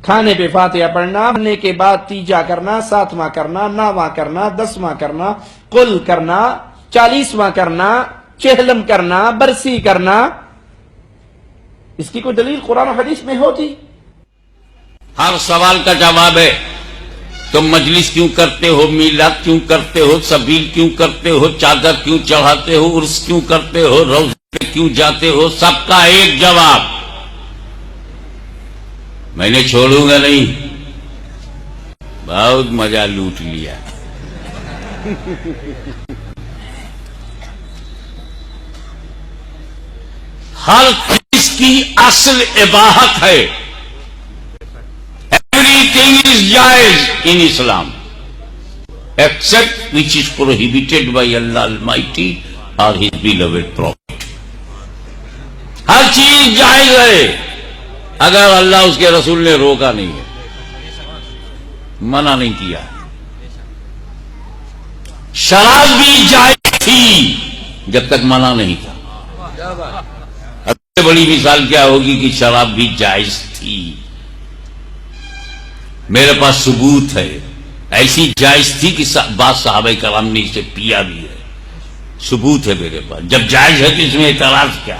کھانے پہ فاتحہ پڑھنا، کھانے کے بعد تیجا کرنا، 7واں کرنا، 9واں کرنا، 10واں کرنا، قل کرنا، 40واں کرنا، چہلم کرنا، برسی کرنا، اس کی کوئی دلیل قرآن و حدیث میں ہوتی؟ ہر سوال کا جواب ہے. تم مجلس کیوں کرتے ہو، میلاد کیوں کرتے ہو، سبیل کیوں کرتے ہو، چادر کیوں چڑھاتے ہو، عرس کیوں کرتے ہو، روزے پہ کیوں جاتے ہو، سب کا ایک جواب. میں نے چھوڑوں گا نہیں. بہت مزہ لوٹ لیا. ہر چیز کی اصل اباحت ہے. Everything is jaiz in Islam except which is prohibited by Allah Almighty or His beloved Prophet. ہر چیز جائز ہے اگر اللہ اس کے رسول نے روکا نہیں ہے، منع نہیں کیا. شراب بھی جائز تھی جب تک منع نہیں تھا. اب سے بڑی مثال کیا ہوگی کہ شراب بھی جائز تھی. میرے پاس ثبوت ہے. ایسی جائز تھی کہ بعض صحابہ کرام نے اسے پیا بھی ہے. ثبوت ہے میرے پاس. جب جائز ہے تو اس میں اعتراض کیا؟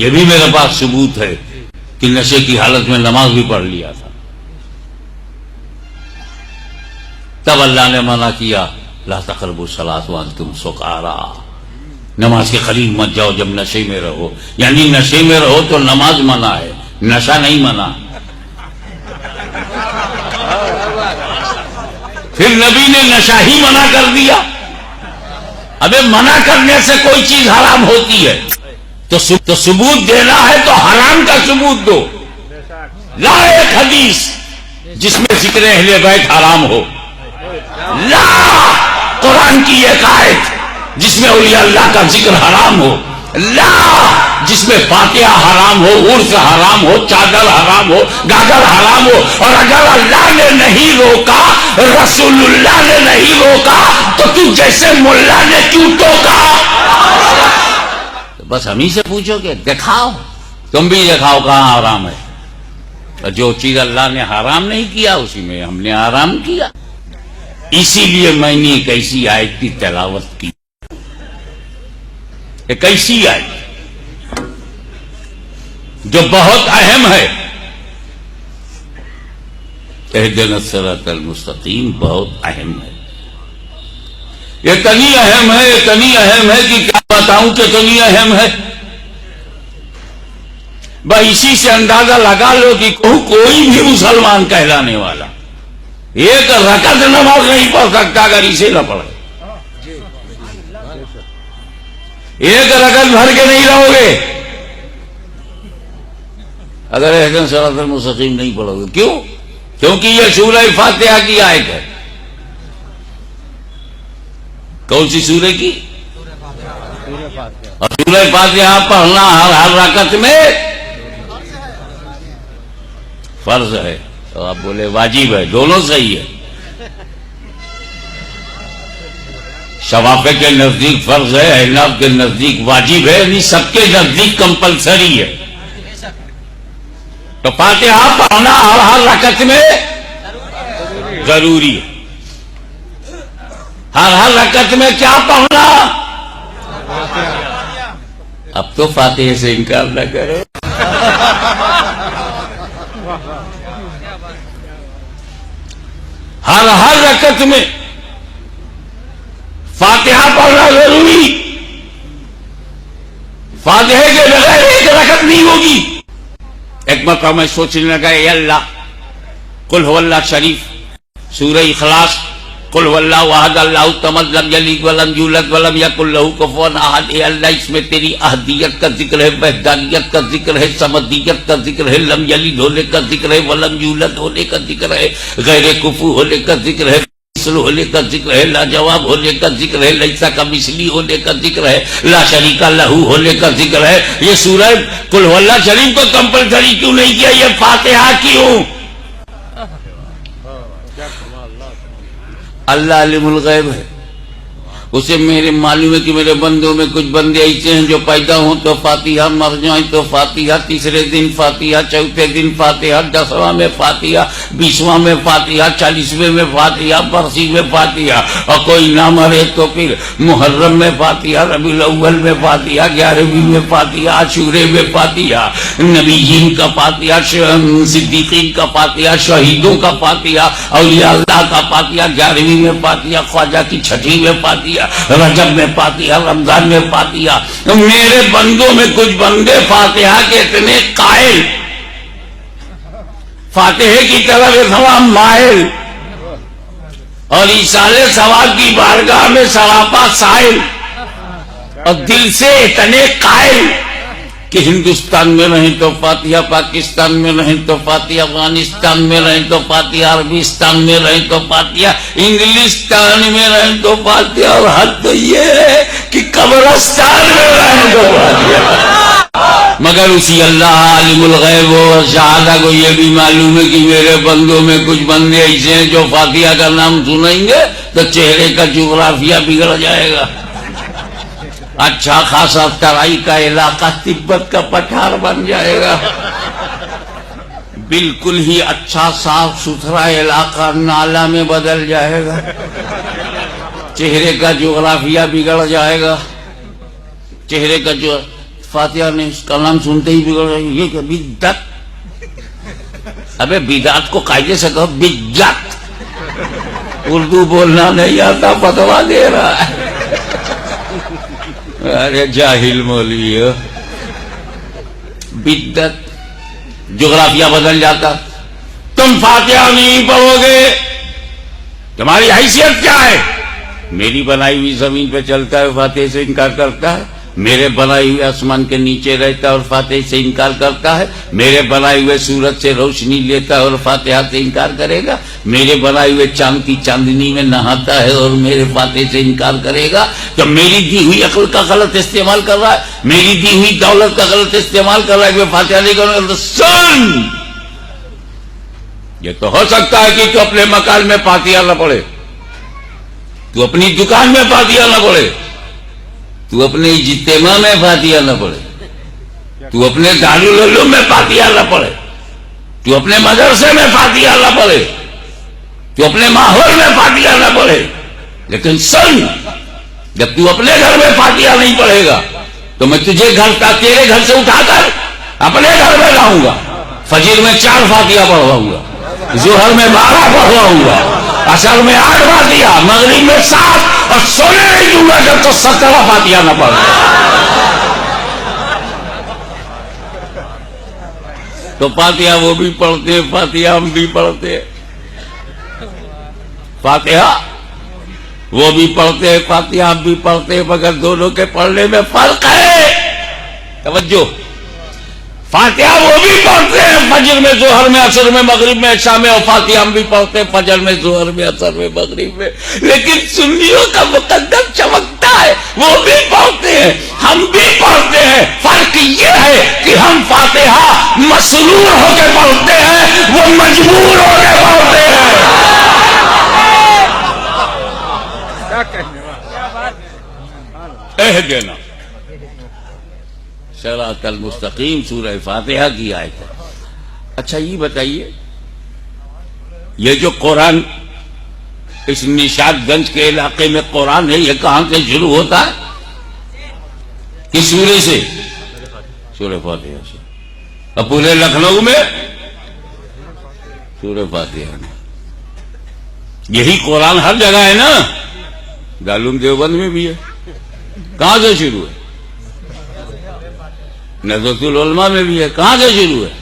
یہ بھی میرے پاس ثبوت ہے کہ نشے کی حالت میں نماز بھی پڑھ لیا تھا. تب اللہ نے منع کیا، لا تقربوا الصلاۃ وانتم سکارا. نماز کے قریب مت جاؤ جب نشے میں رہو. یعنی نشے میں رہو تو نماز منع ہے، نشہ نہیں منع. پھر نبی نے نشہ ہی منع کر دیا. ابے منع کرنے سے کوئی چیز حرام ہوتی ہے تو ثبوت دینا ہے تو حرام کا ثبوت دو. لا ایک حدیث جس میں ذکر اہل بیت حرام ہو. لا قرآن کی ایک آیت جس میں اولیاء اللہ کا ذکر حرام ہو. لا جس میں فاتحہ حرام ہو، عرس حرام ہو، چادر حرام ہو، گاگر حرام ہو. اور اگر اللہ نے نہیں روکا، رسول اللہ نے نہیں روکا تو تو جیسے ملا نے کیوں ٹوکا؟ بس ہم ہی سے پوچھو کہ دکھاؤ، تم بھی دکھاؤ کہاں حرام ہے. جو چیز اللہ نے حرام نہیں کیا اسی میں ہم نے حرام کیا. اسی لیے میں نے ایک ایسی آیت کی تلاوت کی. ایک ایسی آیت جو بہت اہم ہے. اہدنا الصراط المستقیم بہت اہم ہے. اتنی اہم ہے، اتنی اہم ہے کہ کیا بتاؤں کہ اتنی اہم ہے. بھائی اسی سے اندازہ لگا لو کہ کوئی بھی مسلمان کہلانے والا ایک رکعت نماز نہیں پڑھ سکتا اگر اسے نہ پڑھے. ایک رکعت بھر کے نہیں رہو گے اگر اہدنا الصراط المستقیم نہیں پڑھو گے. کیوں؟ کیونکہ یہ سورہ فاتحہ کی آیت ہے. کون سی سورہ کی؟ اور سورہ فاتحہ پڑھنا ہر رکعت میں فرض ہے. تو آپ بولے واجب ہے. دونوں صحیح ہے. شوافع کے نزدیک فرض ہے، احناف کے نزدیک واجب ہے، یعنی سب کے نزدیک کمپلسری ہے. تو فاتحہ پڑھنا ہر رکعت میں ضروری ہے. ہر رکعت میں کیا پڑھنا؟ اب تو فاتحہ سے انکار نہ کرو. ہر رکعت میں فاتحہ پڑھنا ضروری. فاتحہ کے بغیر ایک رکعت نہیں ہوگی. ایک مرتبہ میں سوچنے لگا، اے اللہ، قل هو اللہ شریف، سورہ اخلاص، قل هو اللہ احد اللہ الصمد لم یلد ولم یولد ولم یکن لہ کفوا احد. اے اللہ اس میں تیری احدیت کا ذکر ہے، وحدانیت کا ذکر ہے، صمدیت کا ذکر ہے، لم یلد ہونے کا ذکر ہے، ولم یولد ہونے کا ذکر ہے، غیر کفو ہونے کا ذکر ہے، مثل ہونے کا ذکر ہے، لاجواب ہونے کا ذکر ہے، لیسا کا مثلی ہونے کا ذکر ہے، لا شریک لہ ہونے کا ذکر ہے. یہ سورہ قل هو اللہ شریف کو کمپلسری کیوں نہیں کیا؟ یہ فاتحہ کیوں؟ اللہ علم الغیب ہے. اسے میرے معلوم ہے کہ میرے بندوں میں کچھ بندے ایسے ہیں جو پیدا ہوں تو فاتحہ، مر جائیں تو فاتحہ، تیسرے دن فاتحہ، چوتھے دن فاتحہ، 10واں میں فاتحہ، 20واں میں فاتحہ، 40ویں میں فاتحہ، برسی میں فاتحہ، اور کوئی نہ مرے تو پھر محرم میں فاتحہ، ربیع الاول میں فاتحہ، 11ویں میں فاتحہ، عاشورے میں فاتحہ، نبیین کا فاتحہ، صدیقین کا فاتحہ، شہیدوں کا فاتحہ، اولیاء اللہ کا فاتحہ، 11ویں میں فاتحہ، خواجہ کی 6ٹھی میں فاتحہ، رجب میں فاتحہ، رمضان میں فاتحہ۔ میرے بندوں میں کچھ بندے فاتحہ کے اتنے قائل، فاتحے کی طرف اتنا مائل، اور ایصال ثواب کی بارگاہ میں سراپا سائل، اور دل سے اتنے قائل کہ ہندوستان میں رہیں تو فاتحہ، پاکستان میں رہیں تو فاتحہ، افغانستان میں رہیں تو فاتحہ، عربستان میں رہیں تو فاتحہ، انگلستان میں رہیں تو فاتحہ، اور حد تو یہ ہے کہ قبرستان میں رہیں تو فاتحہ۔ مگر اسی اللہ عالم الغیب و شہادہ کو یہ بھی معلوم ہے کہ میرے بندوں میں کچھ بندے ایسے ہیں جو فاتحہ کا نام سنیں گے تو چہرے کا جغرافیہ بگڑ جائے گا، اچھا خاصا ترائی کا علاقہ تبت کا پٹھار بن جائے گا، بالکل ہی اچھا صاف ستھرا علاقہ نالا میں بدل جائے گا، چہرے کا جغرافیہ بگڑ جائے گا، چہرے کا جو فاتحہ نے اس کا نام سنتے ہی بگڑ جائے گا۔ یہ کہ بدعت، ابے بدعت کو قاعدے سے کہو بدعت، اردو بولنا نہیں آتا فتوا دے رہا ہے، ارے جاہل مولوی ہو۔ بدعت، جغرافیہ بدل جاتا، تم فاتحہ نہیں پڑھو گے، تمہاری حیثیت کیا ہے؟ میری بنائی ہوئی زمین پہ چلتا ہے، فاتحہ سے انکار کرتا ہے، میرے بنائے ہوئے آسمان کے نیچے رہتا ہے اور فاتحہ سے انکار کرتا ہے، میرے بنائے ہوئے سورج سے روشنی لیتا ہے اور فاتحہ سے انکار کرے گا، میرے بنائے ہوئے چاند کی چاندنی میں نہاتا ہے اور میرے فاتحہ سے انکار کرے گا، تو میری دی ہوئی عقل کا غلط استعمال کر رہا ہے، میری دی ہوئی دولت کا غلط استعمال کر رہا ہے، میں فاتحہ نہیں کروں گا تو سن، یہ تو ہو سکتا ہے کہ تو اپنے مکان میں فاتحہ نہ پڑھے، تو اپنی دکان میں فاتحہ نہ پڑھے، تو اپنے اجتماع میں فاتحہ نہ پڑھے، تو اپنے دارالعلوم میں فاتحہ نہ پڑھے، تو اپنے مدرسے میں فاتحہ نہ پڑھے، تو اپنے ماحول میں فاتحہ نہ پڑھے، لیکن سن، جب تو اپنے گھر میں فاتحہ نہیں پڑھے گا تو میں تجھے تیرے گھر سے اٹھا کر اپنے گھر میں لاؤں گا، فجر میں 4 فاتحہ پڑھواؤں گا، ظہر میں 12 پڑھواؤں گا، عصر میں 8 فاتحہ، مغرب میں 7، اور سونے نہیں دوں گا جب تو 17 فاتحہ نہ پڑھ۔ تو فاتحہ وہ بھی پڑھتے ہیں، فاتحہ ہم بھی پڑھتے ہیں، فاتحہ وہ بھی پڑھتے ہیں، فاتحہ ہم بھی پڑھتے ہیں، مگر دونوں کے پڑھنے میں فرق ہے، توجہ، فاتحہ وہ بھی پڑھتے ہیں فجر میں، ظہر میں، عصر میں، مغرب میں، عشاء میں، اور فاتحہ ہم بھی پڑھتے ہیں فجر میں، ظہر میں، عصر میں، مغرب میں، لیکن سنیوں کا مقدم چمکتا ہے، وہ بھی پڑھتے ہیں ہم بھی پڑھتے ہیں، فرق یہ ہے کہ ہم فاتحہ مسرور ہو کے پڑھتے ہیں، وہ مجبور ہو کے پڑھتے ہیں۔ اہدنا صراط المستقیم سورہ فاتحہ کی آیت ہے۔ اچھا یہ بتائیے، یہ جو قرآن اس نشاد گنج کے علاقے میں قرآن ہے، یہ کہاں سے شروع ہوتا ہے؟ کس سورے سے؟ سورہ فاتحہ سے۔ اور پورے لکھنؤ میں سورہ فاتحہ میں۔ یہی قرآن ہر جگہ ہے نا، دارالعلوم دیوبند میں بھی ہے، کہاں سے شروع ہے؟ نظرۃ العلماء میں بھی ہے، کہاں سے شروع ہے؟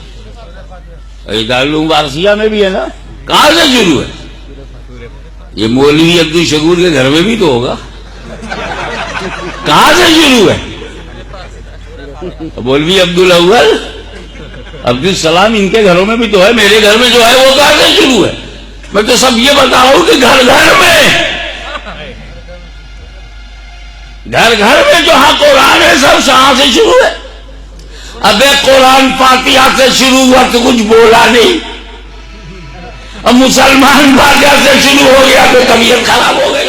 دارالعلوم وارثیہ میں بھی ہے نا، کہاں سے شروع ہے؟ یہ مولوی عبدالشکور کے گھر میں بھی تو ہوگا، کہاں سے شروع ہے؟ مولوی عبدالاول، عبدالسلام، ان کے گھروں میں بھی تو ہے، میرے گھر میں جو ہے وہ کہاں سے شروع ہے؟ میں تو سب یہ بتا رہا ہوں کہ گھر گھر میں جہاں قرآن ہے سب کہاں سے شروع ہے؟ ابے قرآن فاتحہ سے شروع ہوا تو کچھ بولا نہیں، اب مسلمان فاتحہ سے شروع ہو گیا تو طبیعت خراب ہو گئی۔